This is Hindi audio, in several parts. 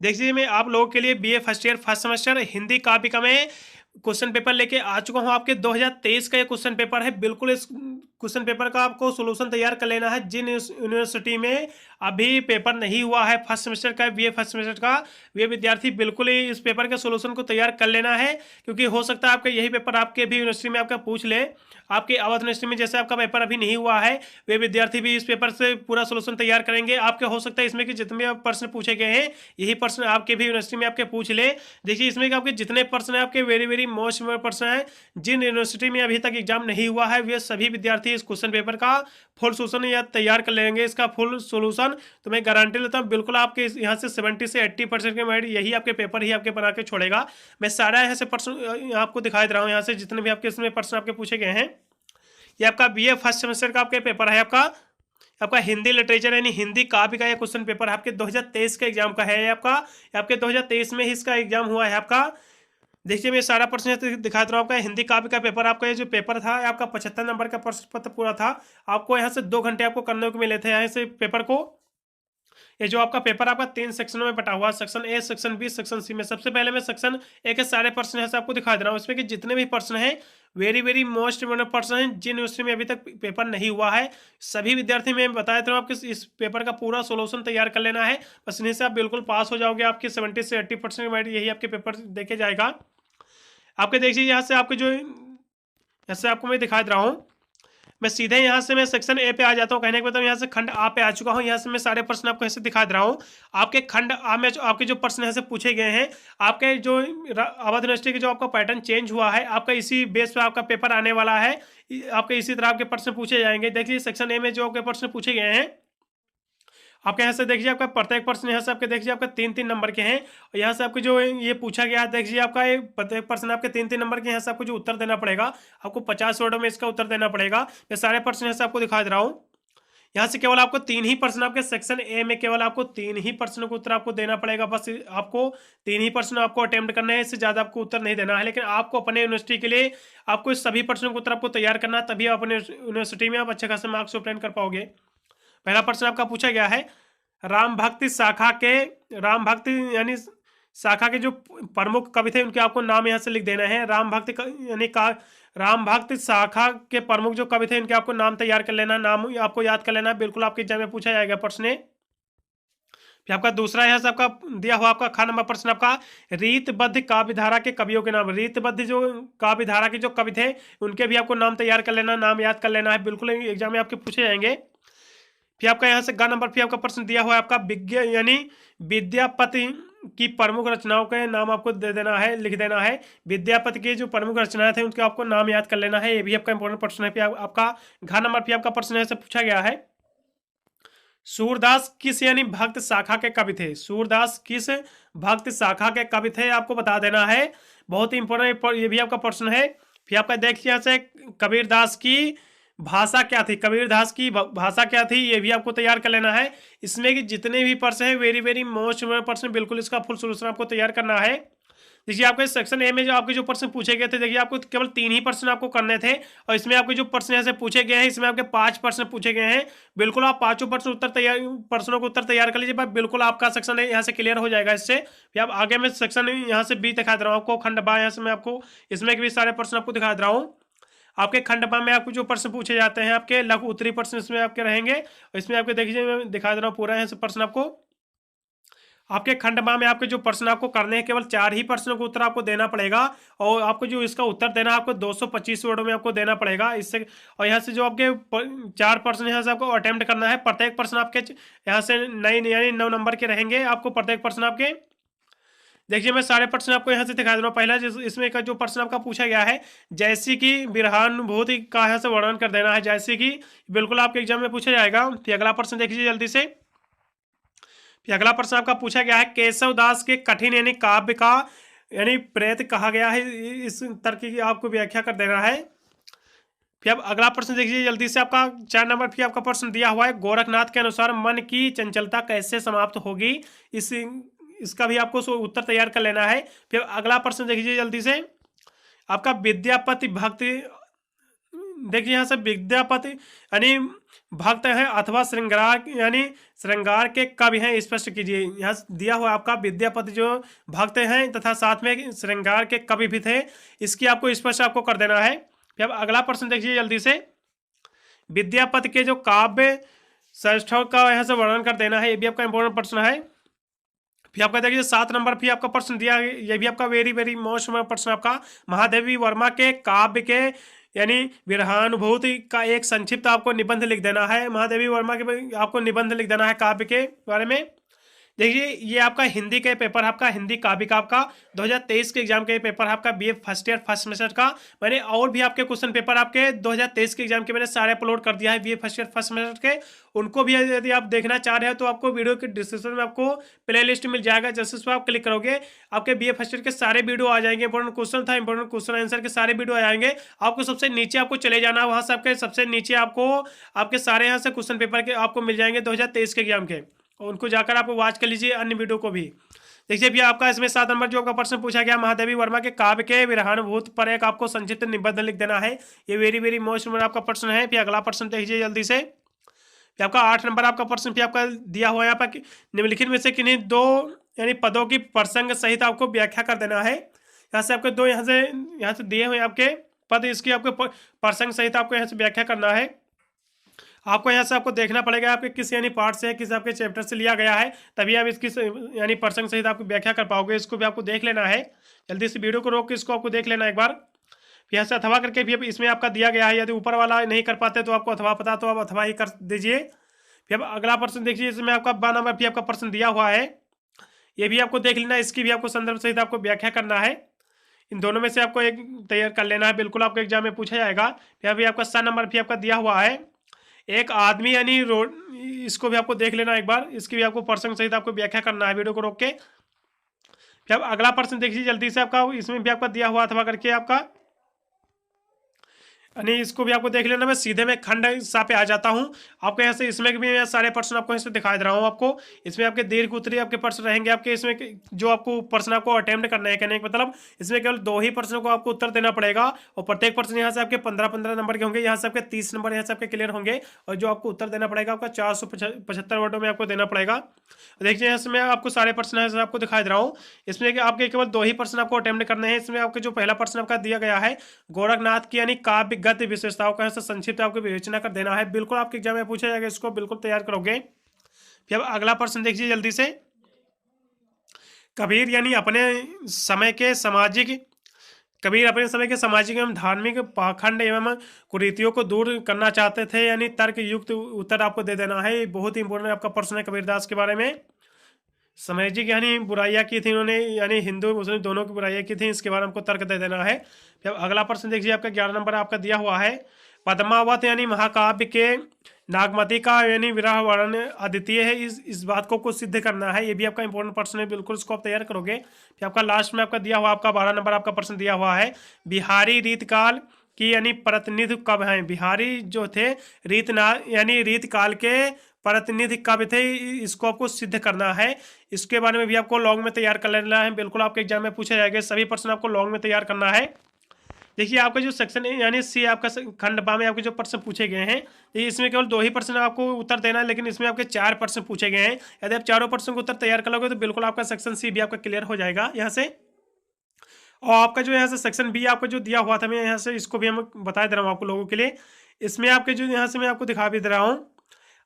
देखिए मैं आप लोगों के लिए BA first year first semester Hindi copy का मैं क्वेश्चन पेपर लेके आ चुका हूं। आपके 2023 का ये क्वेश्चन पेपर है। बिल्कुल इस क्वेश्चन पेपर का आपको सॉल्यूशन तैयार कर लेना है। जिन यूनिवर्सिटी में अभी पेपर नहीं हुआ है फर्स्ट सेमेस्टर का, बीए फर्स्ट सेमेस्टर का, वे विद्यार्थी बिल्कुल ही इस पेपर के सॉल्यूशन को तैयार कर लेना है, क्योंकि हो सकता है आपका यही पेपर आपके भी यूनिवर्सिटी में आपका पूछ ले। आपके अवध यूनिवर्सिटी में जैसे आपका पेपर अभी नहीं हुआ है, वे विद्यार्थी भी इस पेपर से पूरा सॉल्यूशन तैयार करेंगे। आपके हो सकता है इसमें कि जितने प्रश्न पूछे गए हैं यही प्रश्न आपके भी यूनिवर्सिटी में आपके पूछ ले। देखिए इसमें आपके जितने प्रश्न हैं आपके वेरी वेरी मोस्ट प्रश्न हैं। जिन यूनिवर्सिटी में अभी तक एग्जाम नहीं हुआ है वे सभी विद्यार्थी इस क्वेश्चन पेपर का फुल सोल्यूशन या तैयार कर लेंगे। इसका फुल सोल्यूशन तो मैं गारंटी लेता हूँ बिल्कुल आपके यहाँ से 70 से 80% के मेरिट यही आपके पेपर ही आपके बना के छोड़ेगा। मैं सारा यहाँ से प्रश्न आपको दिखाई दे रहा हूँ। यहाँ से जितने भी आपके इसमें प्रश्न आपके पूछे गए हैं, ये आपका बीए फर्स्ट सेमेस्टर का आपके पेपर है। आपका आपका हिंदी लिटरेचर यानी हिंदी काव्य का ये क्वेश्चन पेपर है। आपके 2023 के एग्जाम का है। ये आपके 2023 में ही इसका एग्जाम हुआ है आपका। देखिए मैं सारा प्रश्न दिखा दे रहा हूँ। आपका हिंदी काव्य का पेपर, आपका ये जो पेपर था आपका 75 नंबर का प्रश्न पत्र पूरा था। आपको यहाँ से 2 घंटे आपको करने को मिले थे यहाँ से पेपर को। ये जो आपका पेपर आपका 3 सेक्शनों में बटा हुआ, section A, section B, section C में। सबसे पहले मैं सेक्शन ए के सारे प्रश्न यहाँ से आपको दिखा दे रहा हूँ। इसमें कि जितने भी प्रश्न हैं वेरी वेरी मोस्ट इम्पोर्टेंट प्रश्न हैं। जिन यूनिवर्सिटी में अभी तक पेपर नहीं हुआ है सभी विद्यार्थी मैं बताया था आपके इस पेपर का पूरा सोल्यूशन तैयार कर लेना है। बस इन्हीं से आप बिल्कुल पास हो जाओगे। आपके 70 से 80% मेरिट यही आपके पेपर देखे जाएगा। आपके देखिए यहाँ से आपके जो यहाँ से आपको मैं दिखा दे रहा हूँ। मैं सीधे यहाँ से मैं सेक्शन ए पे आ जाता हूँ। कहने के मतलब यहाँ से खंड आ पे आ चुका हूँ। यहाँ से मैं सारे प्रश्न आपको ऐसे दिखा दे रहा हूँ। आपके खंड आ में आपके जो प्रश्न यहाँ से पूछे गए हैं, आपके जो अवध यूनिवर्सिटी के जो आपका पैटर्न चेंज हुआ है, आपका इसी बेस पे आपका पेपर आने वाला है। आपके इसी तरह आपके प्रश्न पूछे जाएंगे। देखिए सेक्शन ए में जो आपके प्रश्न पूछे गए हैं, आपके यहाँ से देखिए आपका प्रत्येक प्रश्न यहाँ से आपके देखिए आपका 3-3 नंबर के हैं। और यहाँ से आपको जो ये पूछा गया है देखिए आपका ये प्रत्येक प्रश्न आपके 3-3 नंबर के। यहाँ से आपको जो उत्तर देना पड़ेगा, आपको 50 वर्डों में इसका उत्तर देना पड़ेगा। मैं सारे प्रश्न यहाँ से आपको दिखा दे रहा हूँ। यहाँ से केवल आपको 3 ही प्रश्न, आपके सेक्शन ए में केवल आपको 3 ही प्रश्नों का उत्तर आपको देना पड़ेगा। बस आपको 3 ही प्रश्न आपको अटेम्प्ट करना है, इससे ज़्यादा आपको उत्तर नहीं देना है। लेकिन आपको अपने यूनिवर्सिटी के लिए आपको इस सभी प्रश्नों का उत्तर आपको तैयार करना है, तभी आप अपने यूनिवर्सिटी में आप अच्छे खासे मार्क्स ऑब्टेन कर पाओगे। पहला प्रश्न आपका पूछा गया है, राम भक्ति शाखा के, राम भक्ति यानी शाखा के जो प्रमुख कवि थे उनके आपको नाम यहाँ से लिख देना है। राम भक्ति यानी का राम भक्ति शाखा के प्रमुख जो कवि थे इनके आपको नाम तैयार कर लेना, नाम आपको याद कर लेना। बिल्कुल आपके एग्जाम में पूछा जाएगा प्रश्न। फिर आपका दूसरा यहाँ से आपका दिया हुआ आपका खा नंबर प्रश्न आपका, रीतबद्ध काव्यधारा के कवियों के नाम। रीतबद्ध जो काव्यधारा के जो कवि थे उनके भी आपको नाम तैयार कर लेना, नाम याद कर लेना है। बिल्कुल एग्जाम में आपके पूछे जाएंगे। फिर आपका यहाँ से ग नंबर फिर आपका प्रश्न दिया हुआ है आपका विज्ञ यानी विद्यापति की प्रमुख रचनाओं के नाम आपको दे देना है, लिख देना है। विद्यापति की जो प्रमुख रचनाएं थे उनके आपको नाम याद कर लेना है। ये भी आपका इंपॉर्टेंट प्रश्न है। फिर आपका घ नंबर फिर आपका प्रश्न ऐसे पूछा गया है, सूरदास किस यानी भक्त शाखा के कवि थे। सूरदास किस भक्त शाखा के कवि थे आपको बता देना है। बहुत ही इंपॉर्टेंट ये भी आपका प्रश्न है। फिर आपका देखिए यहाँ से कबीरदास की भाषा क्या थी, कबीरदास की भाषा क्या थी, ये भी आपको तैयार कर लेना है। इसमें कि जितने भी प्रश्न है वेरी वेरी मोस्ट प्रश्न, बिल्कुल इसका फुल सोल्यूशन आपको तैयार करना है। देखिए आपके सेक्शन ए में जो आपके जो प्रश्न पूछे गए थे, देखिए आपको केवल 3 ही प्रश्न आपको करने थे। और इसमें आपके जो प्रश्न यहाँ से पूछे गए हैं इसमें आपके 5 प्रश्न पूछे गए हैं। बिल्कुल आप पांचों प्रश्नों को उत्तर तैयार कर लीजिए, बस बिल्कुल आपका सेक्शन यहाँ से क्लियर हो जाएगा। इससे फिर आप आगे में सेक्शन यहाँ से बी दिखा दे रहा हूँ आपको, खंड बा। यहाँ से मैं आपको इसमें भी सारे प्रश्न आपको दिखा दे रहा हूँ। आपके खंड बा में आपको जो प्रश्न पूछे जाते हैं आपके लघु उत्तरी प्रश्न इसमें आपके रहेंगे। और इसमें आपके देखिए मैं दिखा दे रहा हूँ पूरा यहाँ से प्रश्न आपको। आपके खंड बा में आपके जो प्रश्न आपको करने हैं केवल 4 ही प्रश्नों का उत्तर आपको देना पड़ेगा। और आपको जो इसका उत्तर देना आपको 225 वर्डों में आपको देना पड़ेगा इससे। और यहाँ से जो आपके 4 प्रश्न यहाँ से आपको अटेम्प्ट करना है। प्रत्येक प्रश्न आपके यहाँ से 9 यानी 9 नंबर के रहेंगे आपको प्रत्येक प्रश्न आपके। देखिए मैं सारे प्रश्न आपको यहाँ से दिखा दे रहा हूँ। पहला इसमें का जो प्रश्न आपका पूछा गया है, जैसी कि विरहानुभूति का यहाँ से वर्णन कर देना है। जैसे कि बिल्कुल आपके एग्जाम में पूछा जाएगा। फिर अगला प्रश्न देखिए जल्दी से। फिर अगला प्रश्न आपका पूछा गया है, केशव दास के कठिन यानी काव्य का यानी प्रेत कहा गया है, इस तर्क की आपको व्याख्या कर देना है। फिर अब अगला प्रश्न देखिए जल्दी से। आपका 4 नंबर फिर आपका प्रश्न दिया हुआ है, गोरखनाथ के अनुसार मन की चंचलता कैसे समाप्त होगी, इसका भी आपको उत्तर तैयार कर लेना है। फिर अगला प्रश्न देखिए जल्दी से। आपका विद्यापति भक्ति देखिए यहाँ से विद्यापति यानी भक्त है अथवा श्रृंगार यानी श्रृंगार के कवि हैं, स्पष्ट कीजिए। यहाँ दिया हुआ आपका विद्यापति जो भक्त हैं तथा साथ में श्रृंगार के कवि भी थे, इसकी आपको स्पष्ट आपको कर देना है। फिर अब अगला प्रश्न देखिए जल्दी से, विद्यापति के जो काव्य श्रेष्ठों का यहाँ से वर्णन कर देना है, ये भी आपका इंपॉर्टेंट प्रश्न है। फिर आपका देखिए 7 नंबर फिर आपका प्रश्न दिया है, ये भी आपका वेरी वेरी मोस्ट प्रश्न आपका, महादेवी वर्मा के काव्य के यानी विरहानुभूति का एक संक्षिप्त आपको निबंध लिख देना है। महादेवी वर्मा के आपको निबंध लिख देना है काव्य के बारे में। देखिए ये आपका हिंदी का पेपर, आपका हिंदी काव्य का आपका 2023 के एग्जाम के पेपर आपका BA first year first semester का। मैंने और भी आपके क्वेश्चन पेपर आपके 2023 के एग्जाम के मैंने सारे अपलोड कर दिया है BA first year first semester के, उनको भी यदि आप देखना चाह रहे हो तो आपको वीडियो के डिस्क्रिप्शन में आपको प्ले लिस्ट मिल जाएगा। जैसे उस पर आप क्लिक करोगे आपके बीए फर्स्ट ईयर के सारे वीडियो आ जाएंगे, इंपॉर्टेंट क्वेश्चन था इंपॉर्टेंट क्वेश्चन आंसर के सारे वीडियो आ जाएंगे। आपको सबसे नीचे आपको चले जाना, वहाँ से आपके सबसे नीचे आपको आपके सारे यहाँ से क्वेश्चन पेपर के आपको मिल जाएंगे 2023 के एग्जाम के, उनको जाकर आप वॉच कर लीजिए अन्य वीडियो को भी। देखिए भैया आपका इसमें 7 नंबर जो आपका प्रश्न पूछा गया, महादेवी वर्मा के काव्य के विरहानुभूत पर एक आपको संक्षिप्त निबंध लिख देना है। ये वेरी वेरी मोस्ट आपका प्रश्न है। फिर अगला प्रश्न देखिए जल्दी से, फिर आपका 8 नंबर आपका प्रश्न फिर आपका दिया हुआ है यहाँ पर, निम्नलिखित में से किन्हीं 2 यानी पदों की प्रसंग सहित आपको व्याख्या कर देना है। यहाँ से आपके 2 यहाँ से दिए हुए आपके पद, इसकी आपको प्रसंग सहित आपको यहाँ से व्याख्या करना है। आपको यहाँ से आपको देखना पड़ेगा आपके किस यानी पार्ट से किस आपके चैप्टर से लिया गया है, तभी आप इसकी यानी प्रसंग सहित आपको व्याख्या कर पाओगे। इसको भी आपको देख लेना है, जल्दी से वीडियो को रोक के इसको आपको देख लेना एक बार। फिर यहाँ से अथवा करके भी इसमें आपका दिया गया है, यदि ऊपर वाला नहीं कर पाते तो आपको अथवा पता तो आप अथवा ही कर दीजिए। फिर अब अगला प्रश्न देखिए, इसमें आपका 12 नंबर भी आपका प्रश्न दिया हुआ है, ये भी आपको देख लेना, इसकी भी आपको संदर्भ सहित आपको व्याख्या करना है। इन दोनों में से आपको एक तैयार कर लेना है, बिल्कुल आपको एग्जाम में पूछा जाएगा। फिर अभी आपका 7 नंबर भी आपका दिया हुआ है, एक आदमी यानी रोड, इसको भी आपको देख लेना एक बार, इसकी भी आपको प्रसंग सहित आपको व्याख्या करना है वीडियो को रोक के। फिर अब अगला प्रश्न देखिए जल्दी से आपका, इसमें भी आपका दिया हुआ अथवा करके आपका यानी इसको भी आपको देख लेना। मैं सीधे में खंड सा पे आ जाता हूँ आपको, यहाँ से इसमें भी मैं सारे प्रश्न आपको यहाँ से दिखा दे रहा हूँ आपको। इसमें आपके दीर्घ उत्तरीय आपके प्रश्न रहेंगे आपके, इसमें जो आपको प्रश्न आपको अटेम्प्ट करना है, कहने का मतलब इसमें केवल 2 ही प्रश्नों को आपको उत्तर देना पड़ेगा और प्रत्येक प्रश्न यहाँ से आपके 15-15 नंबर के होंगे, यहाँ से आपके 30 नंबर यहाँ से आपके क्लियर होंगे और जो आपको उत्तर देना पड़ेगा आपका 475 वर्डों में आपको देना पड़ेगा। देखिए यहाँ से मैं आपको सारे प्रश्न यहाँ से आपको दिखा दे रहा हूँ, इसमें आपके केवल 2 ही प्रश्न आपको अटेम्प्ट करने हैं। इसमें आपके जो पहला प्रश्न आपका दिया गया है, गोरखनाथ की यानी काव्य गद्य विशेषताओं का संक्षिप्त आपको विवेचना कर देना है, बिल्कुल आपके एग्जाम में पूछा जाएगा, इसको बिल्कुल तैयार करोगे। फिर अगला प्रश्न देखिए जल्दी से, कबीर यानी अपने समय के सामाजिक एवं धार्मिक पाखंड एवं कुरीतियों को दूर करना चाहते थे, यानी तर्क युक्त उत्तर आपको दे देना है। बहुत ही इंपॉर्टेंट आपका प्रश्न है कबीरदास के बारे में। सामाजिक यानी बुराइयां की थी उन्होंने, यानी हिंदू मुस्लिम दोनों की बुराइयां की थी, इसके बारे में हमको तर्क दे देना है। फिर अगला प्रश्न देखिए आपका 11 नंबर आपका दिया हुआ है, पद्मावत यानी महाकाव्य के नागमती का यानी विरह वर्णन अद्वितीय है, इस बात को कुछ सिद्ध करना है। ये भी आपका इंपॉर्टेंट प्रश्न है, बिल्कुल इसको आप तैयार करोगे। फिर आपका लास्ट में आपका दिया हुआ आपका 12 नंबर आपका प्रश्न दिया हुआ है, बिहारी रीतकाल की यानी प्रतिनिधि कब हैं। बिहारी जो थे यानी रीतकाल के प्रतिनिधि कब थे, इसको आपको सिद्ध करना है। इसके बारे में भी आपको लॉन्ग में तैयार कर लेना है, बिल्कुल आपके एग्जाम में पूछा जाएगा, सभी प्रश्न आपको लॉन्ग में तैयार करना है। देखिए आपका जो सेक्शन है यानी सी आपका खंड बा में आपके जो प्रश्न पूछे गए हैं, इसमें केवल 2 ही प्रश्न आपको उत्तर देना है, लेकिन इसमें आपके 4 प्रश्न पूछे गए हैं। यदि आप चारों प्रश्नों को उत्तर तैयार कर लोगे तो बिल्कुल आपका सेक्शन सी भी आपका क्लियर हो जाएगा यहाँ से। और आपका जो यहाँ से सेक्शन बी आपको जो दिया हुआ था, मैं यहाँ से इसको भी हम बता दे रहा हूँ आपको लोगों के लिए। इसमें आपके जो यहाँ से मैं आपको दिखा भी दे रहा हूँ,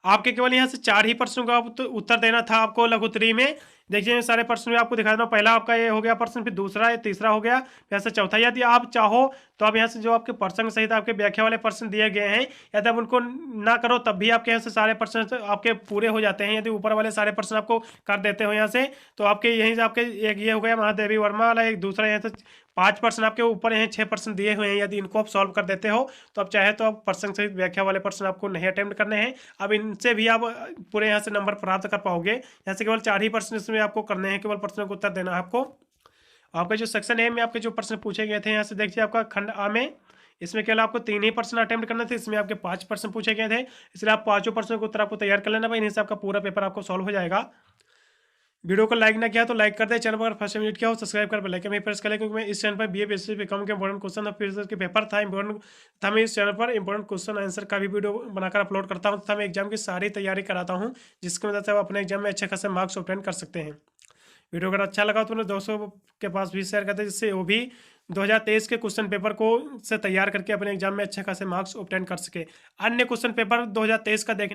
आपके केवल यहाँ से 4 ही प्रश्नों का उत्तर देना था आपको लघुत्तरी में। देखिए सारे प्रश्न में आपको दिखा देना, पहला आपका ये हो गया प्रश्न, फिर दूसरा ये तीसरा हो गया, फिर ऐसे चौथा। यदि आप चाहो तो आप यहाँ से जो आपके प्रसंग सहित आपके व्याख्या वाले प्रश्न दिए गए हैं, यदि आप उनको ना करो तब भी आपके यहाँ से सारे प्रश्न आपके पूरे हो जाते हैं। यदि ऊपर वाले सारे प्रश्न आपको कर देते हो यहाँ से, तो आपके यहीं से आपके एक ये हो गया महादेवी वर्मा वाला, एक दूसरा यहाँ से 5 प्रश्न आपके ऊपर हैं, 6 प्रश्न दिए हुए हैं। यदि इनको आप सॉल्व कर देते हो तो आप चाहे तो आप प्रसंग सहित व्याख्या वाले प्रश्न आपको नहीं अटेम्प्ट करने हैं, अब इनसे भी आप पूरे यहाँ से नंबर प्राप्त कर पाओगे। यहाँ से केवल 4 ही प्रश्न इसमें आपको करने हैं, केवल प्रश्नों को उत्तर देना है आपको। आपका जो सेक्शन ए में आपके जो प्रश्न पूछे गए थे, यहाँ से देखिए आपका खंड आ में, इसमें केवल आपको 3 ही प्रश्न अटेम्प्ट करने थे, इसमें आपके 5 प्रश्न पूछे गए थे, इसलिए आप 5 प्रश्नों को उत्तर आपको तैयार कर लेना भाई, इन्हीं से आपका पूरा पेपर आपको सॉल्व हो जाएगा। वीडियो को लाइक ना किया तो लाइक कर दे, चैनल पर अगर फर्स्ट टाइम विजिट किया हो सब्सक्राइब कर बेल आइकन में प्रेस कर ले, क्योंकि मैं इस चैनल पर बीए बेसिस पे कम के इंपॉर्टेंट क्वेश्चन और फिर के पेपर था इंपॉर्टेंट था, मैं इस चैनल पर इंपॉर्टेंट क्वेश्चन आंसर का भी वीडियो बनाकर अपलोड करता हूँ तथा मैं एग्जाम की सारी तैयारी कराता हूँ, जिसकी मदद से आप अपने एग्जाम में अच्छे खासे मार्क्स ऑब्टेन कर सकते हैं। वीडियो अगर अच्छा लगा तो अपने दोस्तों के पास भी शेयर करते हैं, जिससे वो भी 2023 के क्वेश्चन पेपर को से तैयार करके अपने एग्जाम में अच्छे खासे मार्क्स ऑब्टेन कर सके। अन्य क्वेश्चन पेपर 2023 का देखने